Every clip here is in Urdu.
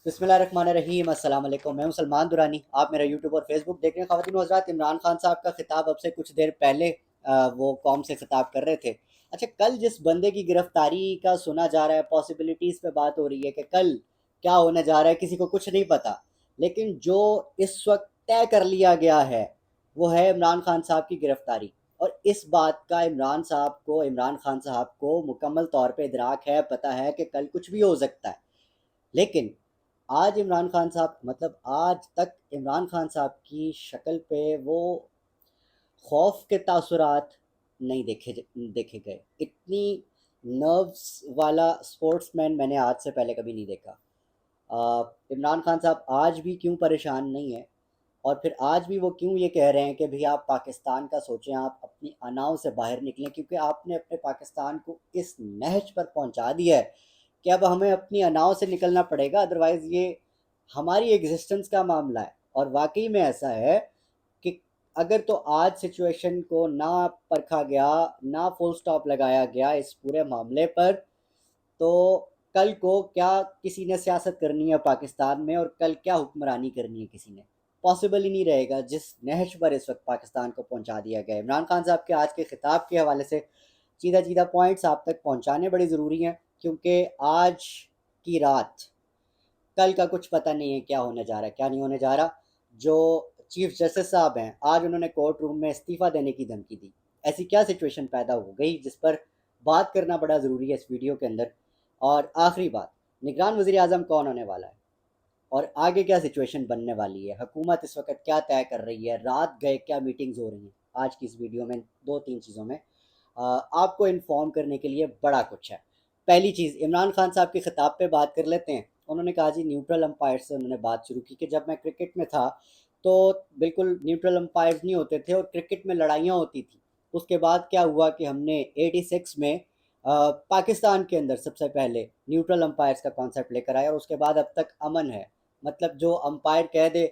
بسم اللہ الرحمن الرحیم، السلام علیکم۔ میں ہوں سلمان دورانی، آپ میرا یوٹیوب اور فیس بک دیکھ رہے ہیں۔ خواتین و حضرات، عمران خان صاحب کا خطاب اب سے کچھ دیر پہلے وہ قوم سے خطاب کر رہے تھے۔ اچھا، کل جس بندے کی گرفتاری کا سنا جا رہا ہے، پاسبلٹیز پہ بات ہو رہی ہے کہ کل کیا ہونے جا رہا ہے، کسی کو کچھ نہیں پتا، لیکن جو اس وقت طے کر لیا گیا ہے وہ ہے عمران خان صاحب کی گرفتاری۔ اور اس بات کا عمران خان صاحب کو مکمل طور پہ ادراک ہے، پتہ ہے کہ کل کچھ بھی ہو سکتا ہے۔ لیکن آج عمران خان صاحب آج تک عمران خان صاحب کی شکل پہ وہ خوف کے تاثرات نہیں دیکھے گئے۔ اتنی نروس والا سپورٹس مین میں نے آج سے پہلے کبھی نہیں دیکھا۔ عمران خان صاحب آج بھی کیوں پریشان نہیں ہیں، اور پھر آج بھی وہ کیوں یہ کہہ رہے ہیں کہ بھئی آپ پاکستان کا سوچیں، آپ اپنی اناؤں سے باہر نکلیں، کیونکہ آپ نے اپنے پاکستان کو اس نہج پر پہنچا دیا ہے کہ اب ہمیں اپنی اناؤں سے نکلنا پڑے گا، ادروائز یہ ہماری ایگزسٹنس کا معاملہ ہے۔ اور واقعی میں ایسا ہے کہ اگر تو آج سچویشن کو نہ پرکھا گیا، نہ فل سٹاپ لگایا گیا اس پورے معاملے پر، تو کل کو کیا کسی نے سیاست کرنی ہے پاکستان میں، اور کل کیا حکمرانی کرنی ہے کسی نے، پاسبل ہی نہیں رہے گا جس نہج پر اس وقت پاکستان کو پہنچا دیا گیا ہے۔ عمران خان صاحب کے آج کے خطاب کے حوالے سے چیدہ پوائنٹس آپ تک پہنچانے بڑی ضروری ہیں، کیونکہ آج کی رات کل کا کچھ پتہ نہیں ہے کیا ہونے جا رہا ہے، کیا نہیں ہونے جا رہا۔ جو چیف جسٹس صاحب ہیں، آج انہوں نے کورٹ روم میں استعفیٰ دینے کی دھمکی دی۔ ایسی کیا سچویشن پیدا ہو گئی جس پر بات کرنا بڑا ضروری ہے اس ویڈیو کے اندر۔ اور آخری بات، نگران وزیر اعظم کون ہونے والا ہے، اور آگے کیا سچویشن بننے والی ہے، حکومت اس وقت کیا طے کر رہی ہے، رات گئے کیا میٹنگز ہو رہی ہیں، آج کی اس ویڈیو میں دو تین چیزوں میں آپ کو انفارم کرنے کے لیے بڑا کچھ ہے۔ پہلی چیز، عمران خان صاحب کے خطاب پہ بات کر لیتے ہیں۔ انہوں نے کہا جی نیوٹرل امپائر سے انہوں نے بات شروع کی کہ جب میں کرکٹ میں تھا تو بالکل نیوٹرل امپائرز نہیں ہوتے تھے اور کرکٹ میں لڑائیاں ہوتی تھیں۔ اس کے بعد کیا ہوا کہ ہم نے 86 میں پاکستان کے اندر سب سے پہلے نیوٹرل امپائرز کا کانسیپٹ لے کر آیا، اور اس کے بعد اب تک امن ہے۔ مطلب جو امپائر کہہ دے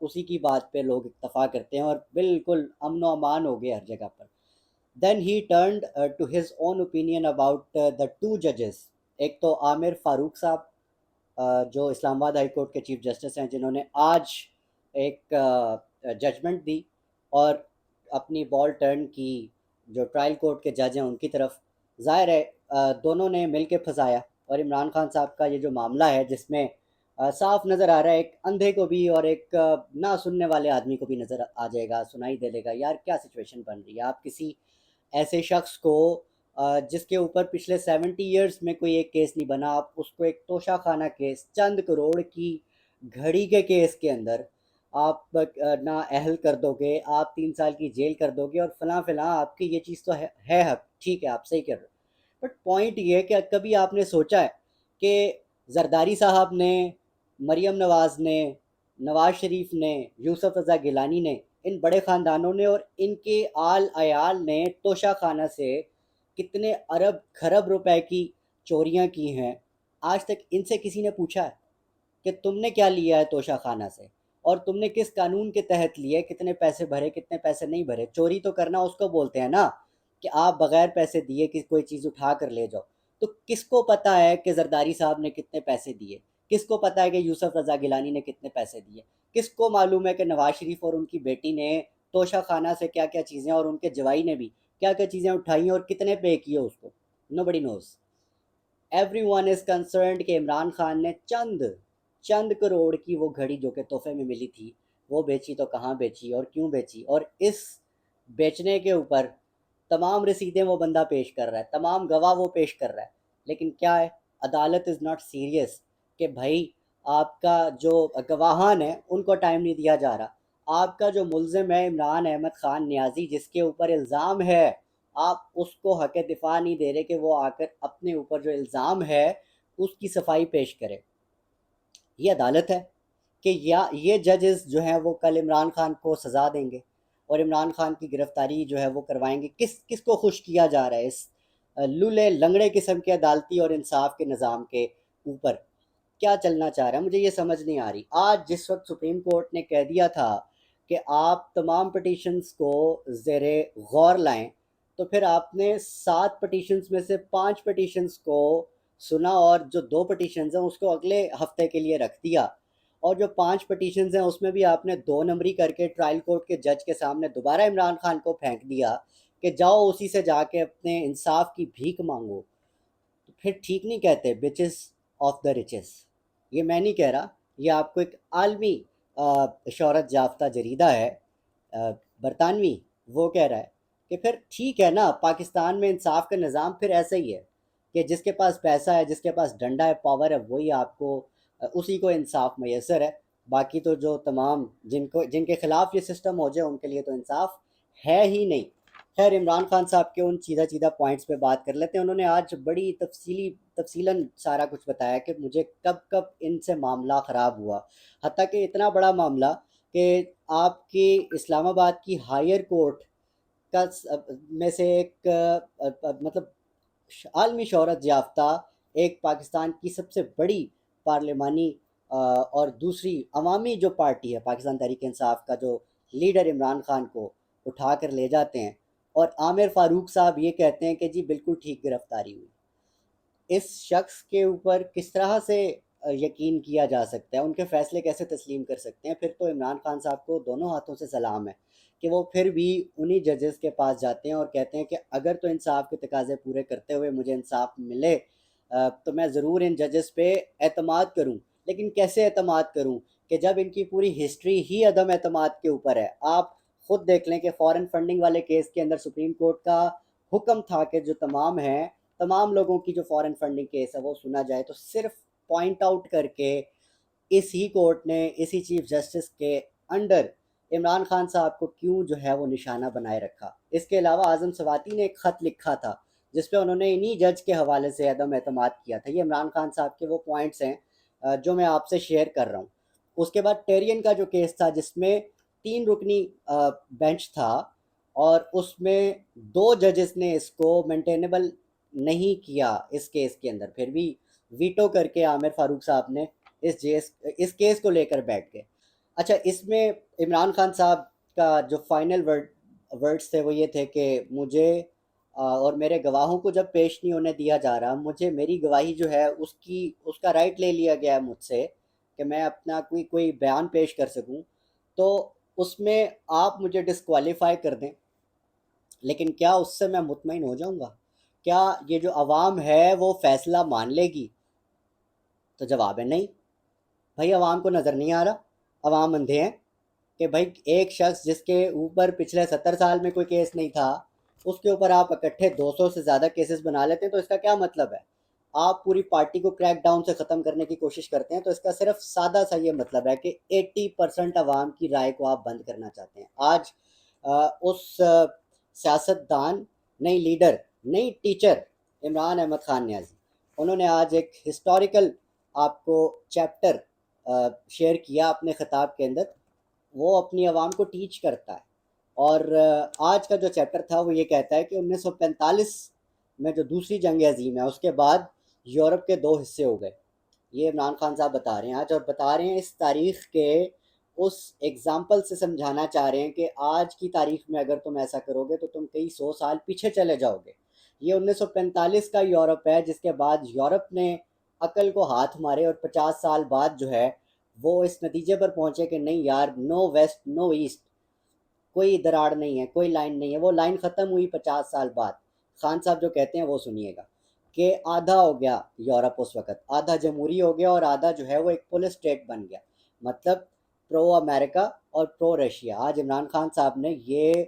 اسی کی بات پہ لوگ اکتفا کرتے ہیں، اور بالکل امن و امان ہو گئے ہر جگہ پر۔ Then he turned to his own opinion about the two judges. ایک تو عامر فاروق صاحب جو اسلام آباد ہائی کورٹ کے چیف جسٹس ہیں، جنہوں نے آج ایک ججمنٹ دی اور اپنی بال ٹرن کی جو ٹرائل کورٹ کے جج ہیں ان کی طرف۔ ظاہر ہے دونوں نے مل کے پھنسایا، اور عمران خان صاحب کا یہ جو معاملہ ہے جس میں صاف نظر آ رہا ہے، ایک اندھے کو بھی اور ایک نہ سننے والے آدمی کو بھی نظر آ جائے گا، سنائی دے لے گا، یار کیا سچویشن بن رہی ہے۔ آپ کسی ایسے شخص کو جس کے اوپر پچھلے 70 ایئرز میں کوئی ایک کیس نہیں بنا، آپ اس کو ایک توشہ خانہ کیس، چند کروڑ کی گھڑی کے کیس کے اندر آپ نہ اہل کر دو گے، آپ 3 سال کی جیل کر دو گے، اور فلاں فلاں آپ کی یہ چیز تو ہے حق، ٹھیک ہے آپ صحیح کر رہے ہو۔ بٹ پوائنٹ یہ ہے کہ کبھی آپ نے سوچا ہے کہ زرداری صاحب نے، مریم نواز نے، نواز شریف نے، یوسف رضا گیلانی نے، ان بڑے خاندانوں نے اور ان کے آل عیال نے توشہ خانہ سے کتنے ارب خرب روپے کی چوریاں کی ہیں؟ آج تک ان سے کسی نے پوچھا ہے کہ تم نے کیا لیا ہے توشہ خانہ سے، اور تم نے کس قانون کے تحت لیے، کتنے پیسے بھرے، کتنے پیسے نہیں بھرے؟ چوری تو کرنا اس کو بولتے ہیں نا، کہ آپ بغیر پیسے دیے کہ کوئی چیز اٹھا کر لے جاؤ۔ تو کس کو پتہ ہے کہ زرداری صاحب نے کتنے پیسے دیے؟ کس کو پتہ ہے کہ یوسف رضا گیلانی نے کتنے پیسے دیے؟ کس کو معلوم ہے کہ نواز شریف اور ان کی بیٹی نے توشہ خانہ سے کیا کیا چیزیں، اور ان کے جوائی نے بھی کیا کیا چیزیں اٹھائی ہیں اور کتنے پے کیے اس کو؟ nobody knows. everyone is concerned کہ عمران خان نے چند کروڑ کی وہ گھڑی جو کہ تحفے میں ملی تھی وہ بیچی، تو کہاں بیچی اور کیوں بیچی، اور اس بیچنے کے اوپر تمام رسیدیں وہ بندہ پیش کر رہا ہے، تمام گواہ وہ پیش کر رہا ہے۔ لیکن کیا ہے، عدالت از ناٹ سیریس کہ بھائی آپ کا جو گواہان ہیں ان کو ٹائم نہیں دیا جا رہا، آپ کا جو ملزم ہے عمران احمد خان نیازی جس کے اوپر الزام ہے، آپ اس کو حق دفاع نہیں دے رہے کہ وہ آ کر اپنے اوپر جو الزام ہے اس کی صفائی پیش کرے۔ یہ عدالت ہے کہ یا یہ ججز جو ہیں وہ کل عمران خان کو سزا دیں گے اور عمران خان کی گرفتاری جو ہے وہ کروائیں گے؟ کس کو خوش کیا جا رہا ہے اس لولے لنگڑے قسم کے عدالتی اور انصاف کے نظام کے اوپر؟ کیا چلنا چاہ رہا ہے مجھے یہ سمجھ نہیں آ رہی۔ آج جس وقت سپریم کورٹ نے کہہ دیا تھا کہ آپ تمام پٹیشنز کو زیر غور لائیں، تو پھر آپ نے 7 پٹیشنز میں سے 5 پٹیشنز کو سنا اور جو 2 پٹیشنز ہیں اس کو اگلے ہفتے کے لیے رکھ دیا، اور جو 5 پٹیشنز ہیں اس میں بھی آپ نے 2 نمبری کر کے ٹرائل کورٹ کے جج کے سامنے دوبارہ عمران خان کو پھینک دیا کہ جاؤ اسی سے جا کے اپنے انصاف کی بھیک مانگو، تو پھر ٹھیک نہیں کہتے بچز آف دا ریچز؟ یہ میں نہیں کہہ رہا، یہ آپ کو ایک عالمی شہرت یافتہ جریدہ ہے برطانوی، وہ کہہ رہا ہے کہ پھر ٹھیک ہے نا، پاکستان میں انصاف کا نظام پھر ایسا ہی ہے کہ جس کے پاس پیسہ ہے، جس کے پاس ڈنڈا ہے، پاور ہے، وہی آپ کو اسی کو انصاف میسر ہے، باقی تو جو تمام جن کے خلاف یہ سسٹم ہو جائے ان کے لیے تو انصاف ہے ہی نہیں۔ خیر، عمران خان صاحب کے ان سیدھا پوائنٹس پہ بات کر لیتے ہیں۔ انہوں نے آج بڑی تفصیلاً سارا کچھ بتایا کہ مجھے کب کب ان سے معاملہ خراب ہوا، حتیٰ کہ اتنا بڑا معاملہ کہ آپ کی اسلام آباد کی ہائر کورٹ کا میں سے ایک مطلب عالمی شہرت یافتہ ایک پاکستان کی سب سے بڑی پارلیمانی اور دوسری عوامی جو پارٹی ہے پاکستان تحریک انصاف کا جو لیڈر عمران خان کو اٹھا کر لے جاتے ہیں، اور عامر فاروق صاحب یہ کہتے ہیں کہ جی بالکل ٹھیک گرفتاری ہوئی۔ اس شخص کے اوپر کس طرح سے یقین کیا جا سکتا ہے، ان کے فیصلے کیسے تسلیم کر سکتے ہیں؟ پھر تو عمران خان صاحب کو دونوں ہاتھوں سے سلام ہے کہ وہ پھر بھی انہی ججز کے پاس جاتے ہیں اور کہتے ہیں کہ اگر تو انصاف کے تقاضے پورے کرتے ہوئے مجھے انصاف ملے تو میں ضرور ان ججز پہ اعتماد کروں، لیکن کیسے اعتماد کروں کہ جب ان کی پوری ہسٹری ہی عدم اعتماد کے اوپر ہے۔ آپ خود دیکھ لیں کہ فارن فنڈنگ والے کیس کے اندر سپریم کورٹ کا حکم تھا کہ جو تمام لوگوں کی جو فارن فنڈنگ کیس ہے وہ سنا جائے، تو صرف پوائنٹ آؤٹ کر کے اسی کورٹ نے اسی چیف جسٹس کے انڈر عمران خان صاحب کو کیوں جو ہے وہ نشانہ بنائے رکھا۔ اس کے علاوہ اعظم سواتی نے ایک خط لکھا تھا جس پہ انہوں نے انہی جج کے حوالے سے عدم اعتماد کیا تھا۔ یہ عمران خان صاحب کے وہ پوائنٹس ہیں جو میں آپ سے شیئر کر رہا ہوں۔ اس کے بعد ٹیرین کا جو کیس تھا جس میں 3 رکنی بینچ تھا اور اس میں 2 ججز نے اس کو مینٹینیبل نہیں کیا اس کیس کے اندر، پھر بھی ویٹو کر کے عامر فاروق صاحب نے اس کیس کو لے کر بیٹھ گئے۔ اچھا، اس میں عمران خان صاحب کا جو فائنل ورڈز تھے وہ یہ تھے کہ مجھے اور میرے گواہوں کو جب پیش نہیں ہونے دیا جا رہا، مجھے میری گواہی جو ہے اس کا رائٹ لے لیا گیا ہے مجھ سے کہ میں اپنا کوئی بیان پیش کر سکوں، تو اس میں آپ مجھے ڈسکوالیفائی کر دیں، لیکن کیا اس سے میں مطمئن ہو جاؤں گا؟ کیا یہ جو عوام ہے وہ فیصلہ مان لے گی؟ تو جواب ہے نہیں۔ بھائی عوام کو نظر نہیں آ رہا، عوام اندھے ہیں کہ بھائی ایک شخص جس کے اوپر پچھلے 70 سال میں کوئی کیس نہیں تھا، اس کے اوپر آپ اکٹھے 200 سے زیادہ کیسز بنا لیتے ہیں، تو اس کا کیا مطلب ہے؟ آپ پوری پارٹی کو کریک ڈاؤن سے ختم کرنے کی کوشش کرتے ہیں، تو اس کا صرف سادہ سا یہ مطلب ہے کہ 80% عوام کی رائے کو آپ بند کرنا چاہتے ہیں۔ آج اس سیاست دان، نئی لیڈر، نئی ٹیچر عمران احمد خان نیازی، انہوں نے آج ایک ہسٹوریکل آپ کو چیپٹر شیئر کیا اپنے خطاب کے اندر۔ وہ اپنی عوام کو ٹیچ کرتا ہے، اور آج کا جو چیپٹر تھا وہ یہ کہتا ہے کہ 1945 میں جو دوسری جنگ عظیم ہے اس کے بعد یورپ کے 2 حصے ہو گئے۔ یہ عمران خان صاحب بتا رہے ہیں آج، اور بتا رہے ہیں اس تاریخ کے اس ایگزامپل سے سمجھانا چاہ رہے ہیں کہ آج کی تاریخ میں اگر تم ایسا کرو گے تو تم کئی 100 سال پیچھے چلے جاؤ گے۔ یہ 1945 کا یورپ ہے جس کے بعد یورپ نے عقل کو ہاتھ مارے، اور 50 سال بعد جو ہے وہ اس نتیجے پر پہنچے کہ نہیں یار، نو ویسٹ نو ایسٹ، کوئی دراڑ نہیں ہے، کوئی لائن نہیں ہے۔ وہ لائن ختم ہوئی 50 سال بعد۔ خان صاحب جو کہتے ہیں وہ سنیے گا کہ آدھا ہو گیا یورپ، اس وقت آدھا جمہوری ہو گیا اور آدھا جو ہے وہ ایک پولس اسٹیٹ بن گیا، مطلب پرو امریکہ اور پرو رشیا۔ آج عمران خان صاحب نے یہ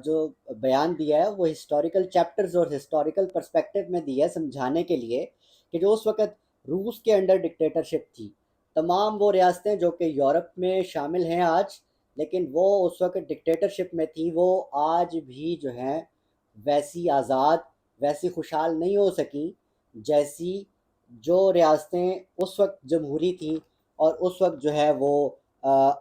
جو بیان دیا ہے وہ ہسٹوریکل چیپٹرز اور ہسٹوریکل پرسپیکٹو میں دیا ہے سمجھانے کے لیے کہ جو اس وقت روس کے انڈر ڈکٹیٹرشپ تھی، تمام وہ ریاستیں جو کہ یورپ میں شامل ہیں آج، لیکن وہ اس وقت ڈکٹیٹرشپ میں تھی، وہ آج بھی جو ہیں ویسی آزاد، ویسی خوشحال نہیں ہو سکیں جیسی جو ریاستیں اس وقت جمہوری تھیں اور اس وقت جو ہے وہ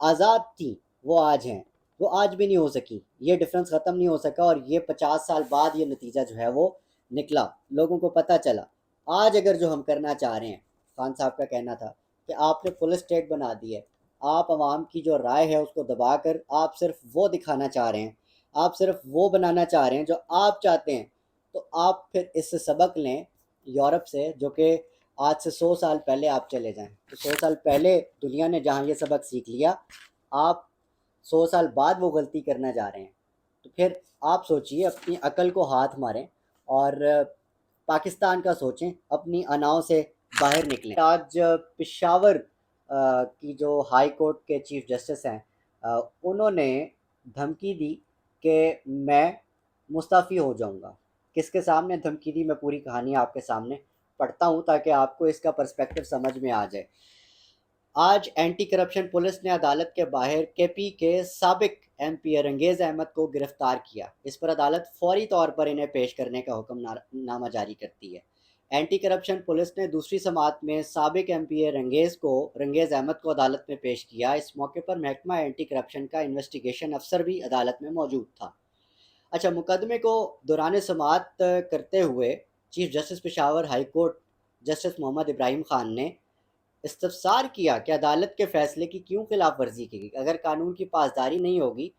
آزاد تھیں، وہ آج ہیں۔ وہ آج بھی نہیں ہو سکی، یہ ڈفرنس ختم نہیں ہو سکا، اور یہ 50 سال بعد یہ نتیجہ جو ہے وہ نکلا، لوگوں کو پتہ چلا۔ آج اگر جو ہم کرنا چاہ رہے ہیں، خان صاحب کا کہنا تھا کہ آپ نے پولیس اسٹیٹ بنا دی ہے، آپ عوام کی جو رائے ہے اس کو دبا کر آپ صرف وہ دکھانا چاہ رہے ہیں، آپ صرف وہ بنانا چاہ رہے ہیں جو آپ چاہتے ہیں، تو آپ پھر اس سے سبق لیں یورپ سے، جو کہ آج سے 100 سال پہلے آپ چلے جائیں تو 100 سال پہلے دنیا نے جہاں یہ سبق سیکھ لیا، آپ 100 سال بعد وہ غلطی کرنا جا رہے ہیں۔ تو پھر آپ سوچئے، اپنی عقل کو ہاتھ ماریں اور پاکستان کا سوچیں، اپنی اناؤں سے باہر نکلیں۔ آج پشاور کی جو ہائی کورٹ کے چیف جسٹس ہیں، انہوں نے دھمکی دی کہ میں مستعفی ہو جاؤں گا۔ کس کے سامنے دھمکی دی، میں پوری کہانی آپ کے سامنے پڑھتا ہوں تاکہ آپ کو اس کا پرسپیکٹو سمجھ میں آ جائے۔ آج اینٹی کرپشن پولیس نے عدالت کے باہر کے پی کے سابق ایم پی رنگیز احمد کو گرفتار کیا۔ اس پر عدالت فوری طور پر انہیں پیش کرنے کا حکم نامہ جاری کرتی ہے۔ اینٹی کرپشن پولیس نے دوسری سماعت میں سابق ایم پی رنگیز احمد کو عدالت میں پیش کیا۔ اس موقع پر محکمہ اینٹی کرپشن کا انویسٹیگیشن افسر بھی عدالت میں موجود تھا۔ اچھا، مقدمے کو دوران سماعت کرتے ہوئے chief justice Peshawar high court justice Muhammad Ibrahim Khan نے استفسار کیا کہ عدالت کے فیصلے کی کیوں خلاف ورزی کی گئی۔ اگر قانون کی پاسداری نہیں ہوگی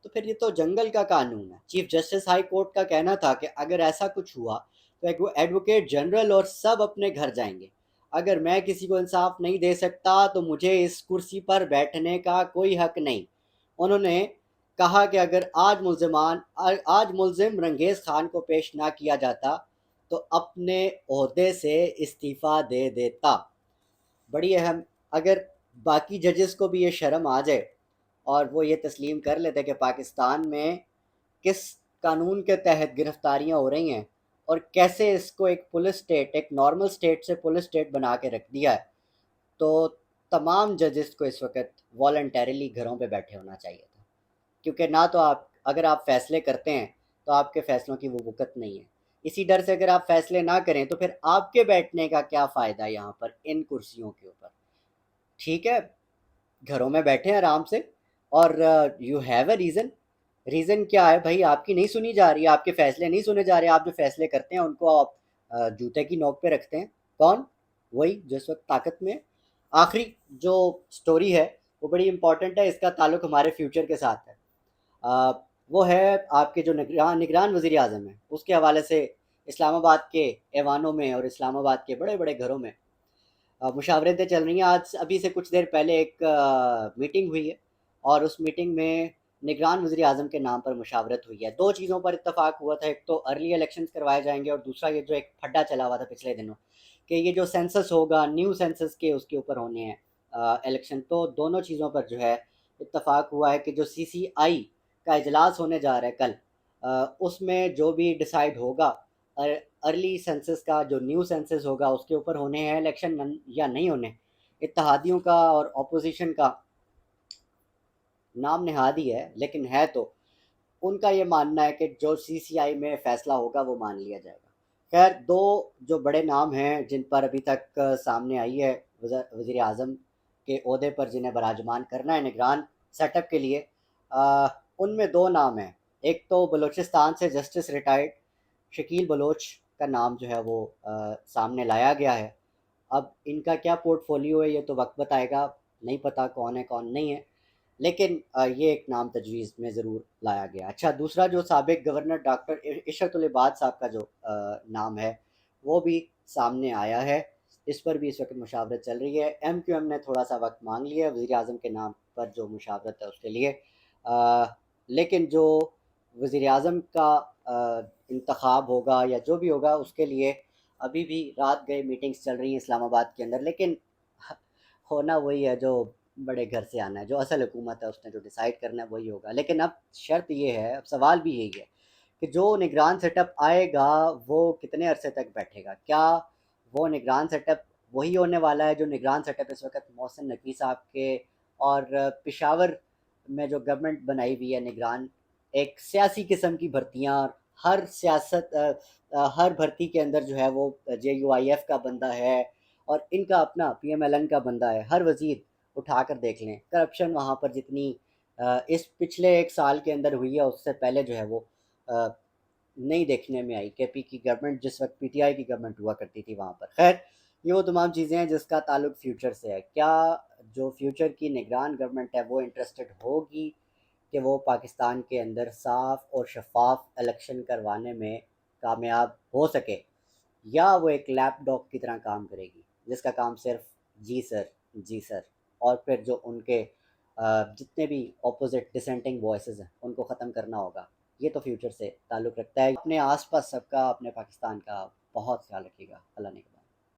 تو پھر یہ تو جنگل کا قانون ہے۔ چیف جسٹس ہائی کورٹ کا کہنا تھا کہ اگر ایسا کچھ ہوا تو ایڈوکیٹ جنرل اور سب اپنے گھر جائیں گے۔ اگر میں کسی کو انصاف نہیں دے سکتا تو مجھے اس کرسی پر بیٹھنے کا کوئی حق نہیں۔ انہوں نے کہا کہ اگر آج ملزم رنگیز خان کو پیش نہ کیا جاتا تو اپنے عہدے سے استعفیٰ دے دیتا۔ بڑی اہم، اگر باقی ججز کو بھی یہ شرم آ جائے اور وہ یہ تسلیم کر لیتے کہ پاکستان میں کس قانون کے تحت گرفتاریاں ہو رہی ہیں اور کیسے اس کو ایک پولیس سٹیٹ، ایک نارمل سٹیٹ سے پولیس سٹیٹ بنا کے رکھ دیا ہے، تو تمام ججز کو اس وقت والنٹیرلی گھروں پہ بیٹھے ہونا چاہیے تھا۔ کیونکہ نہ تو اگر آپ فیصلے کرتے ہیں تو آپ کے فیصلوں کی وہ وقت نہیں ہے۔ اسی ڈر سے اگر آپ فیصلے نہ کریں تو پھر آپ کے بیٹھنے کا کیا فائدہ یہاں پر ان کرسیوں کے اوپر؟ ٹھیک ہے، گھروں میں بیٹھے آرام سے، اور یو ہیو اے ریزن کیا ہے بھائی؟ آپ کی نہیں سنی جا رہی، آپ کے فیصلے نہیں سنے جا رہے، آپ جو فیصلے کرتے ہیں ان کو آپ جوتے کی نوک پہ رکھتے ہیں۔ کون؟ وہی جو اس وقت طاقت میں۔ آخری جو سٹوری ہے وہ بڑی امپورٹنٹ ہے، اس کا تعلق ہمارے فیوچر کے ساتھ ہے۔ وہ ہے آپ کے جو نگران وزیر اعظم ہیں، اس کے حوالے سے اسلام آباد کے ایوانوں میں اور اسلام آباد کے بڑے بڑے گھروں میں مشاورتیں چل رہی ہیں۔ آج ابھی سے کچھ دیر پہلے ایک میٹنگ ہوئی ہے اور اس میٹنگ میں نگران وزیر اعظم کے نام پر مشاورت ہوئی ہے۔ دو چیزوں پر اتفاق ہوا تھا، ایک تو ارلی الیکشنز کروائے جائیں گے، اور دوسرا یہ جو ایک پھڈا چلا ہوا تھا پچھلے دنوں کہ یہ جو سینسس ہوگا، نیو سینسس کے اس کے اوپر ہونے ہیں الیکشن، تو دونوں چیزوں پر جو ہے اتفاق ہوا ہے کہ جو سی سی آئی کا اجلاس ہونے جا رہا ہے کل، اس میں جو بھی ڈیسائیڈ ہوگا ارلی سینسس کا، جو نیو سینسس ہوگا اس کے اوپر ہونے ہیں الیکشن یا نہیں ہونے۔ اتحادیوں کا اور اپوزیشن کا نام نہاد ہی ہے، لیکن ہے تو ان کا یہ ماننا ہے کہ جو سی سی آئی میں فیصلہ ہوگا وہ مان لیا جائے گا۔ خیر، دو جو بڑے نام ہیں جن پر ابھی تک سامنے آئی ہے وزیر اعظم کے عہدے پر جنہیں براجمان کرنا ہے نگران سیٹ اپ کے لیے، ان میں دو نام ہیں۔ ایک تو بلوچستان سے جسٹس ریٹائرڈ شکیل بلوچ کا نام جو ہے وہ سامنے لایا گیا ہے۔ اب ان کا کیا پورٹ فولیو ہے یہ تو وقت بتائے گا، نہیں پتہ کون ہے کون نہیں ہے، لیکن یہ ایک نام تجویز میں ضرور لایا گیا۔ اچھا، دوسرا جو سابق گورنر ڈاکٹر عشرت العباد صاحب کا جو نام ہے وہ بھی سامنے آیا ہے، اس پر بھی اس وقت مشاورت چل رہی ہے۔ ایم کیو ایم نے تھوڑا سا وقت مانگ لیا ہے وزیر اعظم کے نام پر جو مشاورت ہے اس کے لیے، لیکن جو وزیر اعظم کا انتخاب ہوگا یا جو بھی ہوگا اس کے لیے ابھی بھی رات گئے میٹنگز چل رہی ہیں اسلام آباد کے اندر، لیکن ہونا وہی ہے جو بڑے گھر سے آنا ہے، جو اصل حکومت ہے اس نے جو ڈیسائیڈ کرنا ہے وہی ہوگا۔ لیکن اب شرط یہ ہے، اب سوال بھی یہی ہے کہ جو نگران سیٹ اپ آئے گا وہ کتنے عرصے تک بیٹھے گا؟ کیا وہ نگران سیٹ اپ وہی ہونے والا ہے جو نگران سیٹ اپ اس وقت محسن نقوی صاحب کے اور پشاور میں جو گورنمنٹ بنائی ہوئی ہے نگران، ایک سیاسی قسم کی بھرتیاں، ہر ہر بھرتی کے اندر جو ہے وہ جے یو آئی ایف کا بندہ ہے اور ان کا اپنا پی ایم ایل این کا بندہ ہے۔ ہر وزیر اٹھا کر دیکھ لیں، کرپشن وہاں پر جتنی اس پچھلے ایک سال کے اندر ہوئی ہے اس سے پہلے جو ہے وہ نہیں دیکھنے میں آئی۔ کے پی کی گورنمنٹ جس وقت پی ٹی آئی کی گورنمنٹ ہوا کرتی تھی وہاں پر۔ خیر، یہ وہ تمام چیزیں ہیں جس کا تعلق فیوچر سے ہے۔ کیا جو فیوچر کی نگران گورنمنٹ ہے وہ انٹرسٹڈ ہوگی کہ وہ پاکستان کے اندر صاف اور شفاف الیکشن کروانے میں کامیاب ہو سکے؟ یا وہ ایک لیپ ڈاگ کی طرح کام کرے گی جس کا کام صرف جی سر، جی سر، اور پھر جو ان کے جتنے بھی اپوزٹ ڈسینٹنگ وائسز ہیں ان کو ختم کرنا ہوگا؟ یہ تو فیوچر سے تعلق رکھتا ہے۔ اپنے آس پاس سب کا، اپنے پاکستان کا بہت خیال رکھیے گا۔ اللہ نے